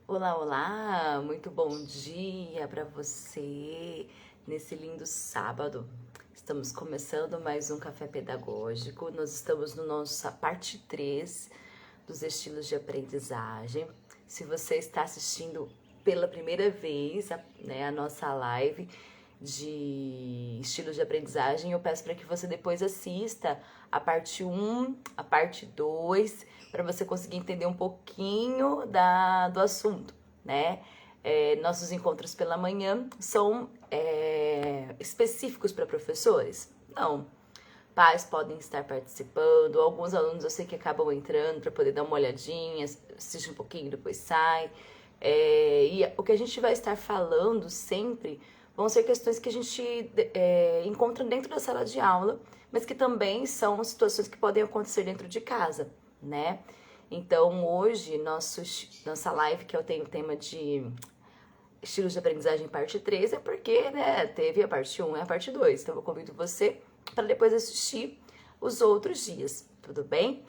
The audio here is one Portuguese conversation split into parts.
Olá, olá! Muito bom dia para você nesse lindo sábado. Estamos começando mais um café pedagógico. Nós estamos no nossa parte 3 dos estilos de aprendizagem. Se você está assistindo pela primeira vez a nossa live de estilos de aprendizagem, eu peço para que você depois assista a parte 1, a parte 2, para você conseguir entender um pouquinho do assunto, né? Nossos encontros pela manhã são específicos para professores? Não. Pais podem estar participando, alguns alunos eu sei que acabam entrando para poder dar uma olhadinha, assiste um pouquinho, depois sai. E o que a gente vai estar falando sempre vão ser questões que a gente encontra dentro da sala de aula, mas que também são situações que podem acontecer dentro de casa, né? Então, hoje, nossa live, que eu tenho o tema de estilos de aprendizagem parte 3, é porque, né, teve a parte 1 e a parte 2. Então, eu convido você para depois assistir os outros dias, tudo bem?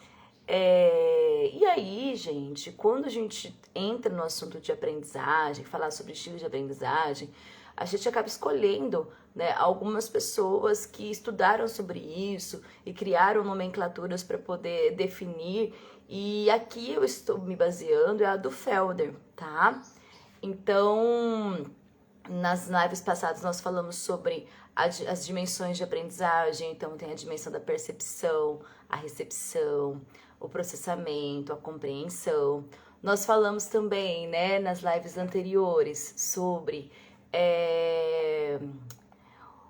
E aí, gente, quando a gente entra no assunto de aprendizagem, falar sobre estilos de aprendizagem, a gente acaba escolhendo, né, algumas pessoas que estudaram sobre isso e criaram nomenclaturas para poder definir. E aqui eu estou me baseando é a do Felder, tá? Então, nas lives passadas nós falamos sobre as dimensões de aprendizagem. Então tem a dimensão da percepção, a recepção, o processamento, a compreensão. Nós falamos também, né, nas lives anteriores sobre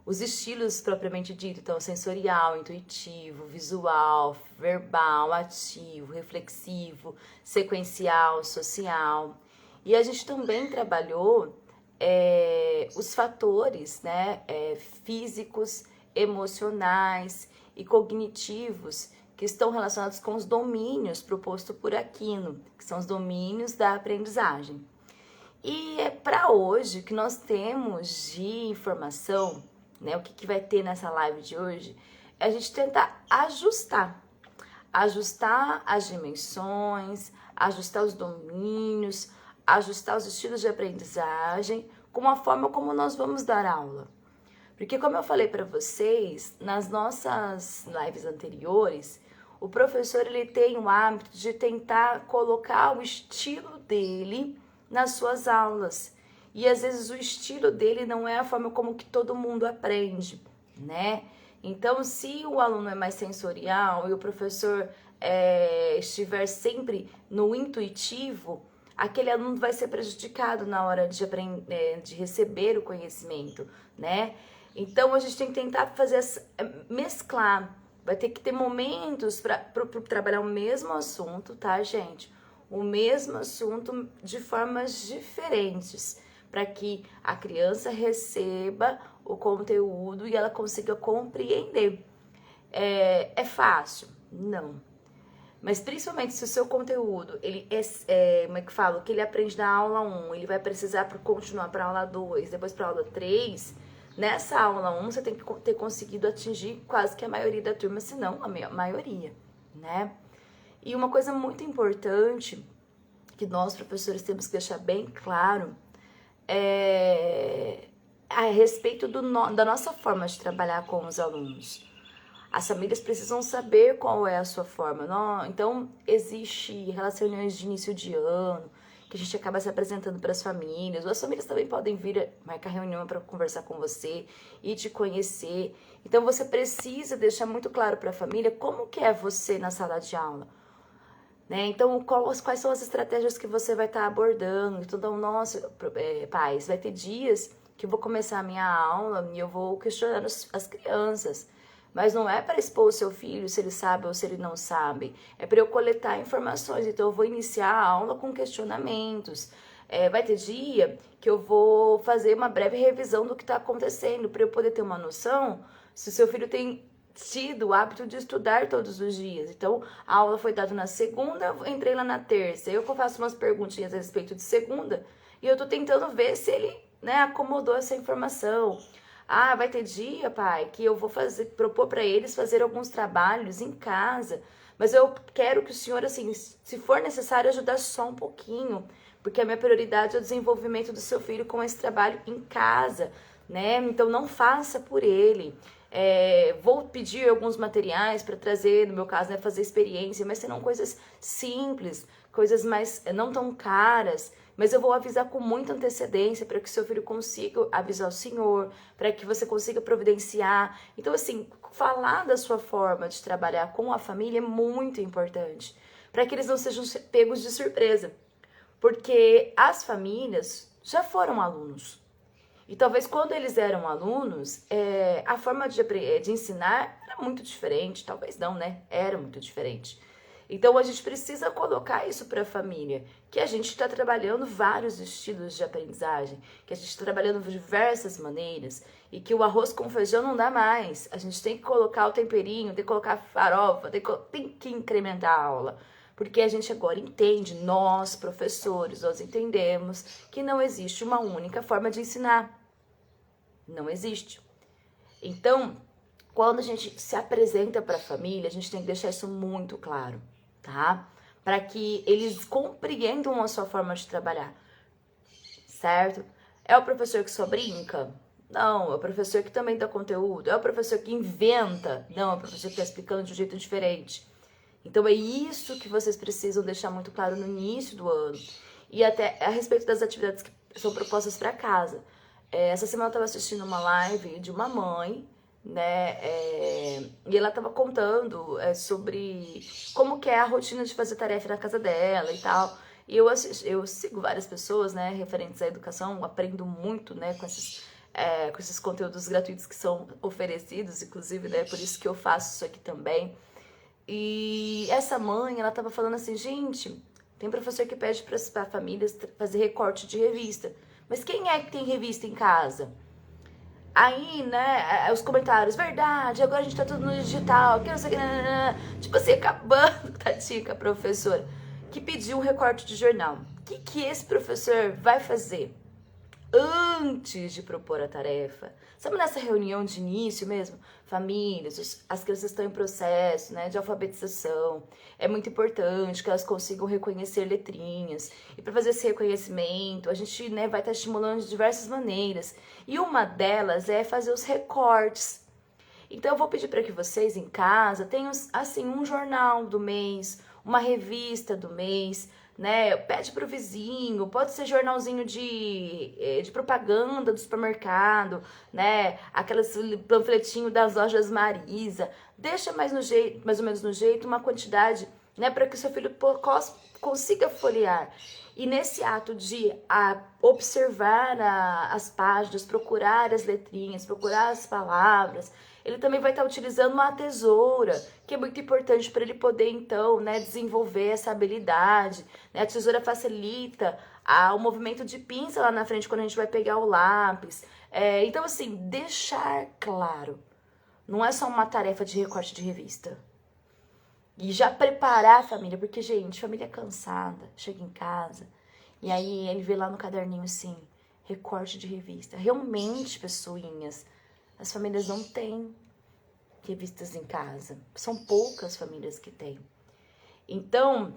os estilos propriamente dito, então sensorial, intuitivo, visual, verbal, ativo, reflexivo, sequencial, social. E a gente também trabalhou os fatores, né, físicos, emocionais e cognitivos que estão relacionados com os domínios proposto por Aquino, que são os domínios da aprendizagem. E é para hoje que nós temos de informação, né? O que vai ter nessa live de hoje é a gente tentar ajustar as dimensões, ajustar os domínios, ajustar os estilos de aprendizagem com a forma como nós vamos dar aula. Porque como eu falei para vocês, nas nossas lives anteriores, o professor ele tem o hábito de tentar colocar o estilo dele nas suas aulas. E às vezes o estilo dele não é a forma como que todo mundo aprende, né? Então, se o aluno é mais sensorial e o professor estiver sempre no intuitivo, aquele aluno vai ser prejudicado na hora de receber o conhecimento, né? Então, a gente tem que tentar mesclar. Vai ter que ter momentos para trabalhar o mesmo assunto, tá, gente? O mesmo assunto de formas diferentes, para que a criança receba o conteúdo e ela consiga compreender. É fácil? Não. Mas principalmente se o seu conteúdo, ele como é que falo? Que ele aprende na aula 1, ele vai precisar continuar para a aula 2, depois para a aula 3. Nessa aula 1, você tem que ter conseguido atingir quase que a maioria da turma, se não a maioria, né? E uma coisa muito importante que nós, professores, temos que deixar bem claro é a respeito da nossa forma de trabalhar com os alunos. As famílias precisam saber qual é a sua forma. Então, existe aquelas reuniões de início de ano, que a gente acaba se apresentando para as famílias. Ou as famílias também podem vir marcar reunião para conversar com você e te conhecer. Então, você precisa deixar muito claro para a família como que é você na sala de aula. Né? Então, quais são as estratégias que você vai estar abordando? Então, nossa, pais, vai ter dias que eu vou começar a minha aula e eu vou questionar as crianças. Mas não é para expor o seu filho se ele sabe ou se ele não sabe. É para eu coletar informações. Então, eu vou iniciar a aula com questionamentos. Vai ter dia que eu vou fazer uma breve revisão do que está acontecendo, para eu poder ter uma noção se o seu filho tem tido o hábito de estudar todos os dias. Então, a aula foi dada na segunda, eu entrei lá na terça. Eu faço umas perguntinhas a respeito de segunda e eu tô tentando ver se ele, né, acomodou essa informação. Ah, vai ter dia, pai, que eu vou propor para eles fazer alguns trabalhos em casa, Mas eu quero que o senhor, assim, se for necessário, ajudar só um pouquinho, porque a minha prioridade é o desenvolvimento do seu filho com esse trabalho em casa, né? Então não faça por ele. Vou pedir alguns materiais para trazer, no meu caso, né, fazer experiência, mas serão coisas simples, coisas mais não tão caras, mas eu vou avisar com muita antecedência para que seu filho consiga avisar o senhor, para que você consiga providenciar. Então, assim, falar da sua forma de trabalhar com a família é muito importante, para que eles não sejam pegos de surpresa, porque as famílias já foram alunos. E talvez quando eles eram alunos, a forma de ensinar era muito diferente, talvez não, né? Era muito diferente. Então a gente precisa colocar isso para a família, que a gente está trabalhando vários estilos de aprendizagem, que a gente está trabalhando de diversas maneiras e que o arroz com feijão não dá mais. A gente tem que colocar o temperinho, tem que colocar a farofa, tem que incrementar a aula. Porque a gente agora entende, nós professores, nós entendemos que não existe uma única forma de ensinar. Não existe. Então, quando a gente se apresenta para a família, a gente tem que deixar isso muito claro, tá? Para que eles compreendam a sua forma de trabalhar, certo? É o professor que só brinca? Não, é o professor que também dá conteúdo. É o professor que inventa? Não, é o professor que está explicando de um jeito diferente. Então, é isso que vocês precisam deixar muito claro no início do ano. E até a respeito das atividades que são propostas para casa. Essa semana eu estava assistindo uma live de uma mãe, né? E ela estava contando sobre como que é a rotina de fazer tarefa na casa dela e tal. E eu sigo várias pessoas, né, referentes à educação, aprendo muito, né, com esses conteúdos gratuitos que são oferecidos, inclusive, né, por isso que eu faço isso aqui também. E essa mãe, ela estava falando assim, gente, tem professor que pede para famílias fazer recorte de revista. Mas quem é que tem revista em casa? Aí, né, os comentários, verdade, agora a gente tá tudo no digital, que não sei o que, tipo assim, acabando, tadinha, com a professora, que pediu um recorte de jornal. O que esse professor vai fazer antes de propor a tarefa? Sabe nessa reunião de início mesmo? Famílias, as crianças estão em processo, né, de alfabetização. É muito importante que elas consigam reconhecer letrinhas. E para fazer esse reconhecimento, a gente, né, vai estar estimulando de diversas maneiras. E uma delas é fazer os recortes. Então eu vou pedir para que vocês em casa tenham assim um jornal do mês, uma revista do mês, né? Pede pro vizinho, pode ser jornalzinho de propaganda do supermercado, né? Aqueles panfletinho das lojas Marisa. Deixa mais ou menos no jeito, uma quantidade, né? Para que o seu filho consiga folhear. E nesse ato de observar as páginas, procurar as letrinhas, procurar as palavras, ele também vai estar utilizando uma tesoura, que é muito importante para ele poder, então, né, desenvolver essa habilidade. Né? A tesoura facilita o movimento de pinça lá na frente quando a gente vai pegar o lápis. Então, assim, deixar claro. Não é só uma tarefa de recorte de revista. E já preparar a família, porque, gente, família é cansada, chega em casa, e aí ele vê lá no caderninho assim, recorte de revista. Realmente, pessoinhas, as famílias não têm revistas em casa. São poucas famílias que têm. Então,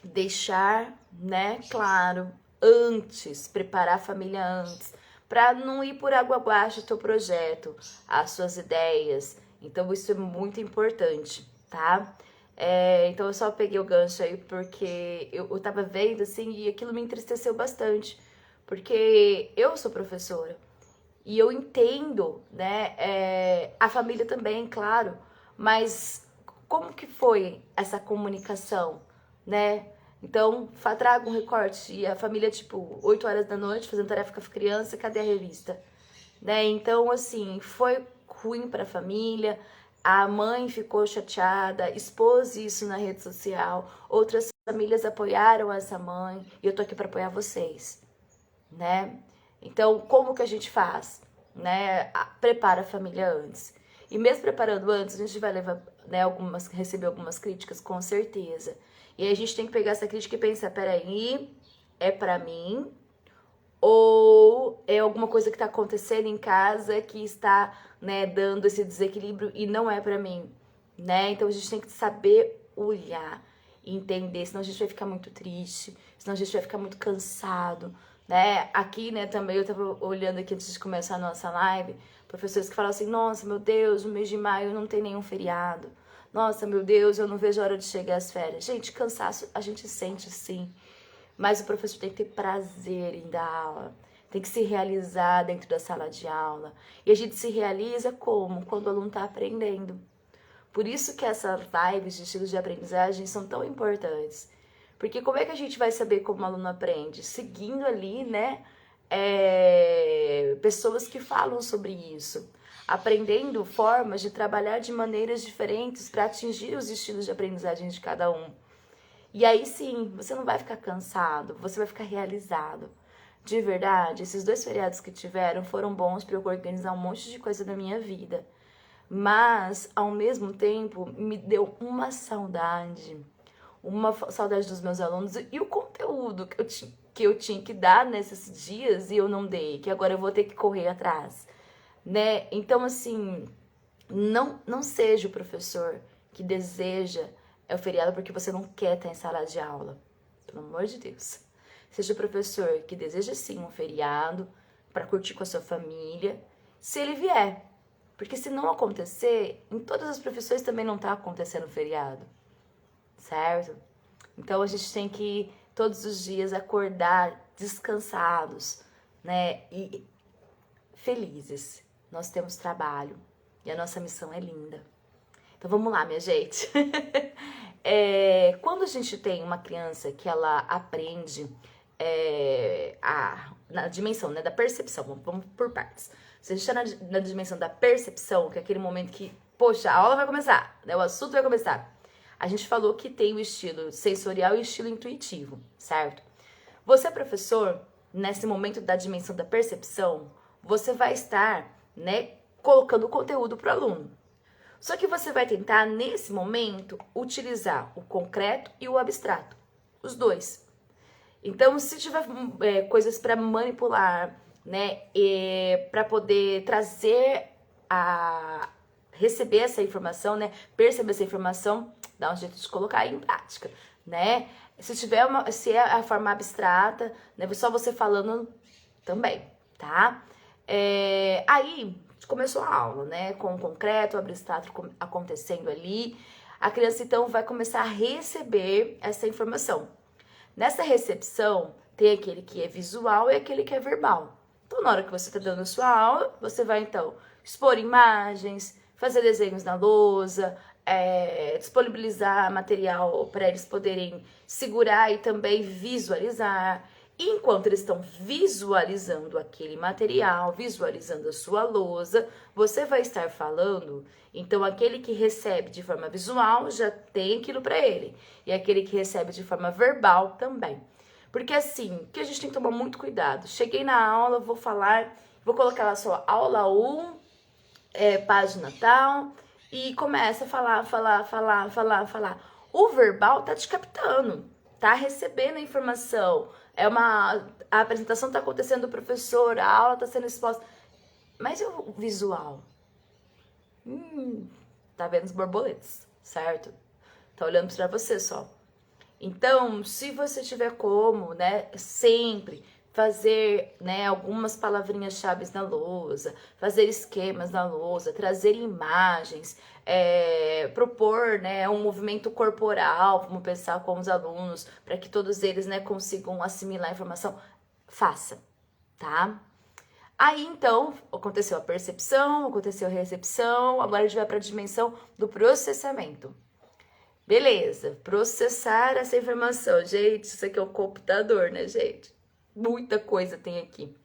deixar, né, claro, antes, preparar a família antes, para não ir por água abaixo o teu projeto, as suas ideias. Então, isso é muito importante, tá? Então eu só peguei o gancho aí porque eu tava vendo assim e aquilo me entristeceu bastante, porque eu sou professora e eu entendo, né, a família também, claro, mas como que foi essa comunicação, né? Então, traga um recorte e a família, tipo, 8 horas da noite, fazendo tarefa com a criança, cadê a revista? Né? Então, assim, foi ruim pra família, a mãe ficou chateada, expôs isso na rede social, outras famílias apoiaram essa mãe, e eu tô aqui para apoiar vocês, né? Então, como que a gente faz? Né? Prepara a família antes. E mesmo preparando antes, a gente vai levar, né, receber algumas críticas, com certeza. E aí a gente tem que pegar essa crítica e pensar, peraí, é pra mim? Ou é alguma coisa que está acontecendo em casa que está, né, dando esse desequilíbrio e não é para mim, né? Então a gente tem que saber olhar e entender, senão a gente vai ficar muito triste, senão a gente vai ficar muito cansado, né? Aqui, né, também eu tava olhando aqui antes de começar a nossa live, professores que falam assim, nossa, meu Deus, no mês de maio não tem nenhum feriado. Nossa, meu Deus, eu não vejo a hora de chegar às férias. Gente, cansaço a gente sente sim, mas o professor tem que ter prazer em dar aula, tem que se realizar dentro da sala de aula. E a gente se realiza como? Quando o aluno está aprendendo. Por isso que essas lives de estilos de aprendizagem são tão importantes. Porque como é que a gente vai saber como o aluno aprende? Seguindo ali, né, pessoas que falam sobre isso. Aprendendo formas de trabalhar de maneiras diferentes para atingir os estilos de aprendizagem de cada um. E aí sim, você não vai ficar cansado, você vai ficar realizado. De verdade, esses 2 feriados que tiveram foram bons para eu organizar um monte de coisa da minha vida. Mas, ao mesmo tempo, me deu uma saudade dos meus alunos e o conteúdo que eu tinha que dar nesses dias e eu não dei, que agora eu vou ter que correr atrás, né? Então, assim, não seja o professor que deseja o feriado porque você não quer estar em sala de aula, pelo amor de Deus. Seja o professor que deseja sim um feriado para curtir com a sua família, se ele vier. Porque se não acontecer, em todas as profissões também não está acontecendo feriado, certo? Então a gente tem que todos os dias acordar descansados, né? E felizes. Nós temos trabalho e a nossa missão é linda. Então vamos lá, minha gente. Quando a gente tem uma criança que ela aprende na dimensão, né, da percepção, vamos por partes. Se a gente está na dimensão da percepção, que é aquele momento que, poxa, a aula vai começar, né, o assunto vai começar. A gente falou que tem o estilo sensorial e o estilo intuitivo, certo? Você, professor, nesse momento da dimensão da percepção, você vai estar, né, colocando o conteúdo para o aluno. Só que você vai tentar, nesse momento, utilizar o concreto e o abstrato, os dois. Então, se tiver coisas para manipular, né, para poder trazer receber essa informação, né, perceber essa informação, dá um jeito de colocar em prática, né? Se é a forma abstrata, né, só você falando também, tá? Aí começou a aula, né, com o concreto, o abstrato acontecendo ali. A criança então vai começar a receber essa informação. Nessa recepção, tem aquele que é visual e aquele que é verbal. Então, na hora que você está dando a sua aula, você vai, então, expor imagens, fazer desenhos na lousa, disponibilizar material para eles poderem segurar e também visualizar. E enquanto eles estão visualizando aquele material, visualizando a sua lousa, você vai estar falando. Então, aquele que recebe de forma visual já tem aquilo para ele. E aquele que recebe de forma verbal também. Porque assim, que a gente tem que tomar muito cuidado. Cheguei na aula, vou falar, vou colocar lá só aula 1, página tal, e começa a falar. O verbal tá te captando, tá recebendo a informação. A apresentação tá acontecendo do professor, a aula tá sendo exposta. Mas e o visual? Tá vendo os borboletas, certo? Tá olhando pra você só. Então, se você tiver como, né, sempre fazer, né, algumas palavrinhas-chave na lousa, fazer esquemas na lousa, trazer imagens, propor, né, um movimento corporal, vamos pensar com os alunos, para que todos eles, né, consigam assimilar a informação, faça, tá? Aí, então, aconteceu a percepção, aconteceu a recepção, agora a gente vai para a dimensão do processamento. Beleza, processar essa informação. Gente, isso aqui é o computador, né, gente? Muita coisa tem aqui.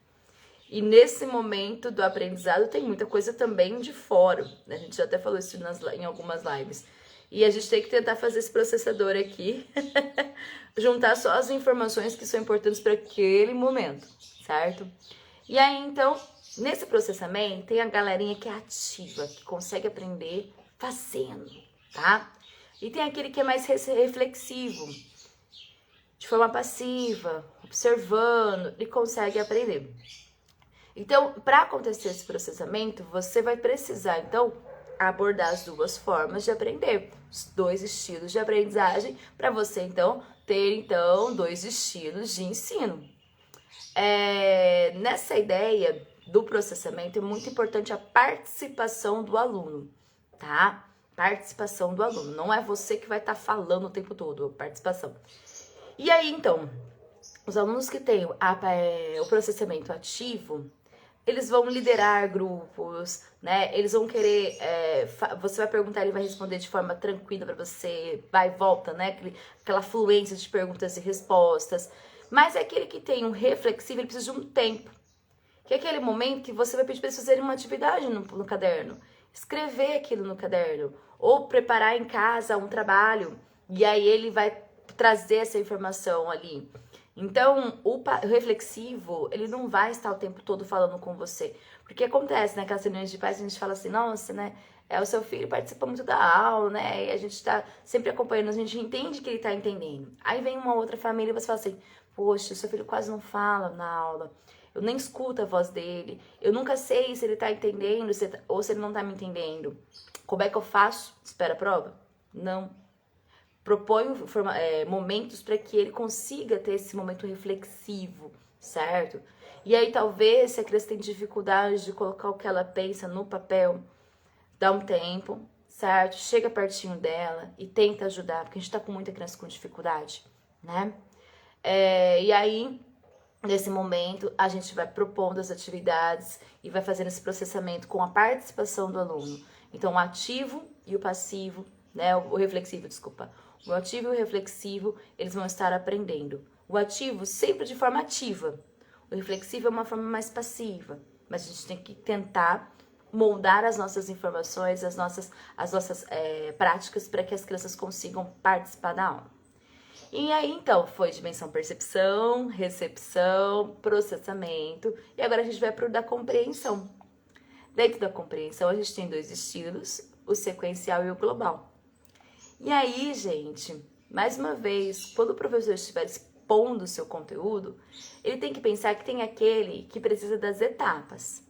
E nesse momento do aprendizado tem muita coisa também de fora, né? A gente já até falou isso em algumas lives. E a gente tem que tentar fazer esse processador aqui, juntar só as informações que são importantes para aquele momento, certo? E aí, então, nesse processamento, tem a galerinha que é ativa, que consegue aprender fazendo, tá? E tem aquele que é mais reflexivo, de forma passiva, observando, e consegue aprender. Então, para acontecer esse processamento, você vai precisar, então, abordar as duas formas de aprender, os dois estilos de aprendizagem, para você, então, ter, então, dois estilos de ensino. Nessa ideia do processamento, é muito importante a participação do aluno, tá? Participação do aluno. Não é você que vai estar falando o tempo todo, participação. E aí, então, os alunos que têm o processamento ativo, eles vão liderar grupos, né? Eles vão querer, você vai perguntar, ele vai responder de forma tranquila para você, vai e volta, né? Aquela fluência de perguntas e respostas. Mas é aquele que tem um reflexivo, ele precisa de um tempo. Que é aquele momento que você vai pedir para eles fazerem uma atividade no caderno. Escrever aquilo no caderno. Ou preparar em casa um trabalho. E aí ele vai trazer essa informação ali. Então, o reflexivo, ele não vai estar o tempo todo falando com você. Porque acontece, né? Aquelas reuniões de pais, a gente fala assim, nossa, né? O seu filho participa muito da aula, né? E a gente tá sempre acompanhando, a gente entende que ele tá entendendo. Aí vem uma outra família e você fala assim, poxa, seu filho quase não fala na aula. Eu nem escuto a voz dele. Eu nunca sei se ele tá entendendo ou se ele não tá me entendendo. Como é que eu faço? Espera a prova? Não. Proponho momentos para que ele consiga ter esse momento reflexivo, certo? E aí talvez, se a criança tem dificuldade de colocar o que ela pensa no papel, dá um tempo, certo? Chega pertinho dela e tenta ajudar, porque a gente tá com muita criança com dificuldade, né? E aí, nesse momento, a gente vai propondo as atividades e vai fazendo esse processamento com a participação do aluno. Então, o ativo e o passivo, né? O reflexivo, desculpa. O ativo e o reflexivo, eles vão estar aprendendo. O ativo sempre de forma ativa. O reflexivo é uma forma mais passiva. Mas a gente tem que tentar moldar as nossas informações, as nossas práticas para que as crianças consigam participar da aula. E aí, então, foi dimensão percepção, recepção, processamento. E agora a gente vai para o da compreensão. Dentro da compreensão, a gente tem dois estilos, o sequencial e o global. E aí, gente, mais uma vez, quando o professor estiver expondo o seu conteúdo, ele tem que pensar que tem aquele que precisa das etapas.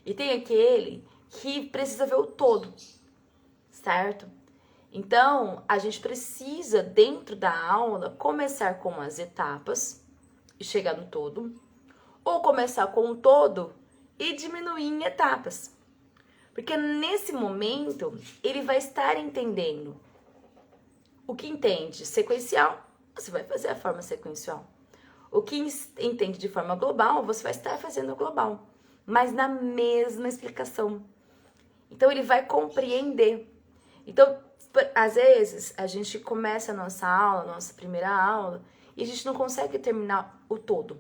E tem aquele que precisa ver o todo, certo? Então, a gente precisa, dentro da aula, começar com as etapas e chegar no todo, ou começar com o todo e diminuir em etapas. Porque nesse momento, ele vai estar entendendo o que entende sequencial, você vai fazer a forma sequencial. O que entende de forma global, você vai estar fazendo global, mas na mesma explicação. Então, ele vai compreender. Então, às vezes, a gente começa a nossa aula, nossa primeira aula, e a gente não consegue terminar o todo.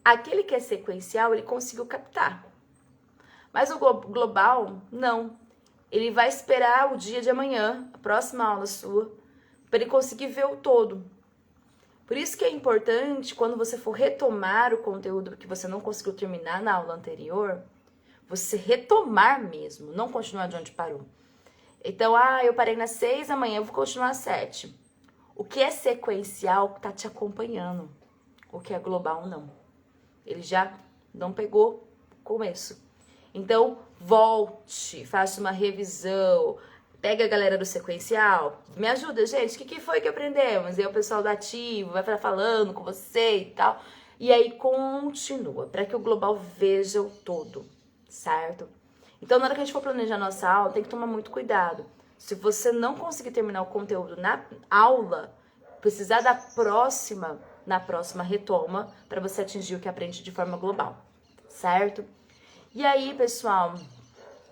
Aquele que é sequencial, ele conseguiu captar. Mas o global, não. Ele vai esperar o dia de amanhã, a próxima aula sua, para ele conseguir ver o todo. Por isso que é importante, quando você for retomar o conteúdo que você não conseguiu terminar na aula anterior, você retomar mesmo, não continuar de onde parou. Então, eu parei nas 6, amanhã eu vou continuar às 7. O que é sequencial tá te acompanhando. O que é global, não. Ele já não pegou o começo. Então, volte, faça uma revisão, pega a galera do sequencial, me ajuda, gente, o que foi que aprendemos? E aí o pessoal do ativo vai falando com você e tal. E aí continua, para que o global veja o todo, certo? Então, na hora que a gente for planejar a nossa aula, tem que tomar muito cuidado. Se você não conseguir terminar o conteúdo na aula, precisar na próxima retoma, para você atingir o que aprende de forma global, certo? E aí, pessoal,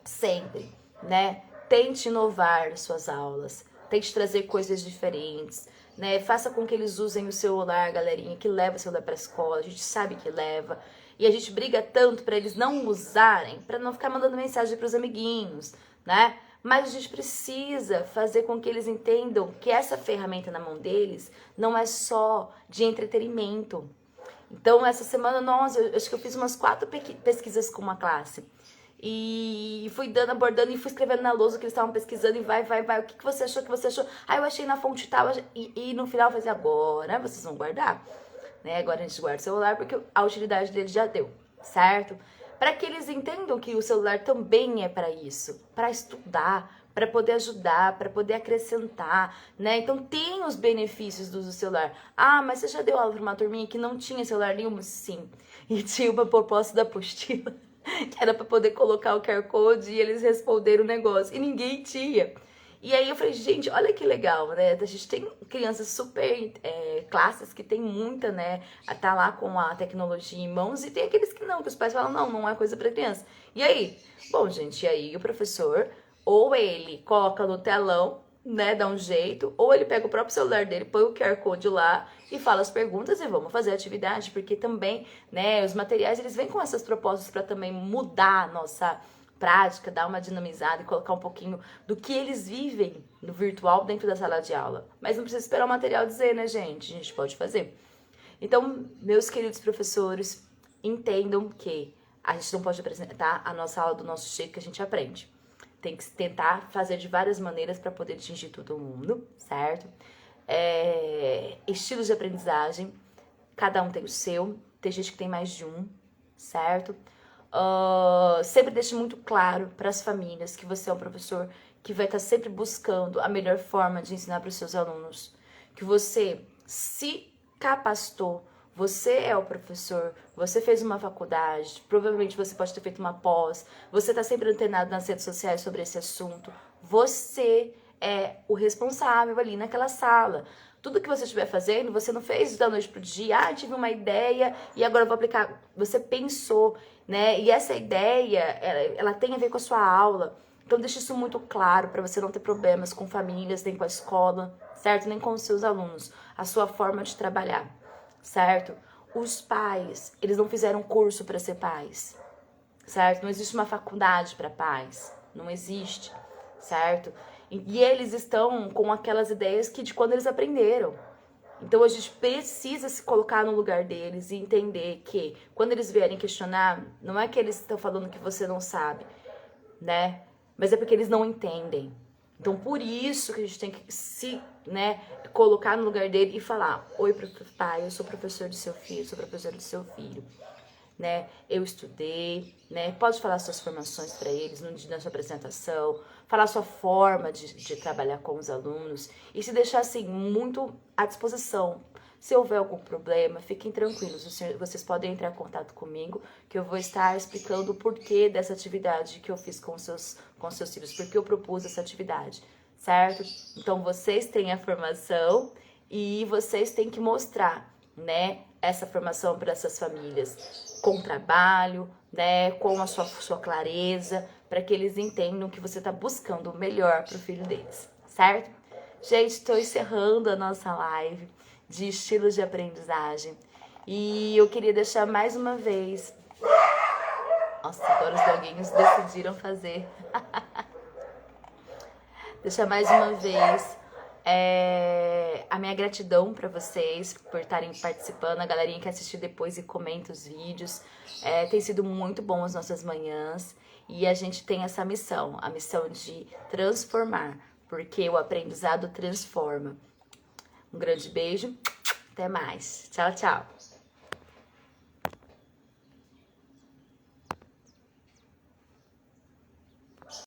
sempre, né? Tente inovar suas aulas, tente trazer coisas diferentes, né? Faça com que eles usem o celular, galerinha, que leva o celular para a escola, a gente sabe que leva. E a gente briga tanto para eles não usarem, para não ficar mandando mensagem para os amiguinhos, né? Mas a gente precisa fazer com que eles entendam que essa ferramenta na mão deles não é só de entretenimento. Então, essa semana, nossa, eu acho que eu fiz umas 4 pesquisas com uma classe. E fui abordando e fui escrevendo na lousa o que eles estavam pesquisando e vai. O que você achou, o que você achou? Eu achei na fonte tal. E no final eu falei, agora vocês vão guardar. Né? Agora a gente guarda o celular porque a utilidade dele já deu, certo? para que eles entendam que o celular também é para isso, para estudar, para poder ajudar, para poder acrescentar, né? Então tem os benefícios do uso do celular. Ah, mas você já deu aula para uma turminha que não tinha celular nenhum? Sim. E tinha uma proposta da apostila que era para poder colocar o QR Code e eles responderam o negócio. E ninguém tinha. E aí eu falei, gente, olha que legal, né? A gente tem crianças super classes que tem muita, né? Tá lá com a tecnologia em mãos, e tem aqueles que não, que os pais falam, não é coisa para criança. E aí? Bom, gente, e aí o professor, ou ele coloca no telão, né? Dá um jeito, ou ele pega o próprio celular dele, põe o QR Code lá e fala as perguntas e vamos fazer a atividade, porque também, né? Os materiais, eles vêm com essas propostas para também mudar a nossa prática, dar uma dinamizada e colocar um pouquinho do que eles vivem no virtual dentro da sala de aula. Mas não precisa esperar o material dizer, né, gente? A gente pode fazer. Então, meus queridos professores, entendam que a gente não pode apresentar a nossa aula do nosso jeito que a gente aprende. Tem que tentar fazer de várias maneiras para poder atingir todo mundo, certo? Estilos de aprendizagem, cada um tem o seu, tem gente que tem mais de um, certo? Sempre deixe muito claro para as famílias que você é um professor que vai estar sempre buscando a melhor forma de ensinar para os seus alunos, que você se capacitou, você é o professor, você fez uma faculdade, provavelmente você pode ter feito uma pós, você está sempre antenado nas redes sociais sobre esse assunto, você é o responsável ali naquela sala. Tudo que você estiver fazendo, você não fez da noite pro dia, tive uma ideia e agora eu vou aplicar. Você pensou, né? E essa ideia, ela tem a ver com a sua aula. Então deixe isso muito claro para você não ter problemas com famílias, nem com a escola, certo? Nem com os seus alunos. A sua forma de trabalhar, certo? Os pais, eles não fizeram curso para ser pais, certo? Não existe uma faculdade para pais, não existe, certo? E eles estão com aquelas ideias que de quando eles aprenderam. Então a gente precisa se colocar no lugar deles e entender que quando eles vierem questionar, não é que eles estão falando que você não sabe, né? Mas é porque eles não entendem. Então por isso que a gente tem que se, né, colocar no lugar dele e falar: oi, pai, eu sou professor do seu filho, sou professor do seu filho. Né? Eu estudei, né? Pode falar suas formações para eles na sua apresentação, falar sua forma de trabalhar com os alunos e se deixar assim muito à disposição. Se houver algum problema, fiquem tranquilos, vocês podem entrar em contato comigo, que eu vou estar explicando o porquê dessa atividade que eu fiz com seus filhos, porque eu propus essa atividade, certo? Então vocês têm a formação e vocês têm que mostrar, né, essa formação para essas famílias com trabalho, né, com a sua clareza, para que eles entendam que você está buscando o melhor para o filho deles, certo? Gente, estou encerrando a nossa live de estilos de aprendizagem e eu queria deixar mais uma vez... Nossa, agora os doguinhos decidiram fazer. Deixar mais uma vez a minha gratidão para vocês por estarem participando, a galerinha que assistiu depois e comenta os vídeos. Tem sido muito bom as nossas manhãs e a gente tem essa missão, a missão de transformar, porque o aprendizado transforma. Um grande beijo, até mais. Tchau, tchau.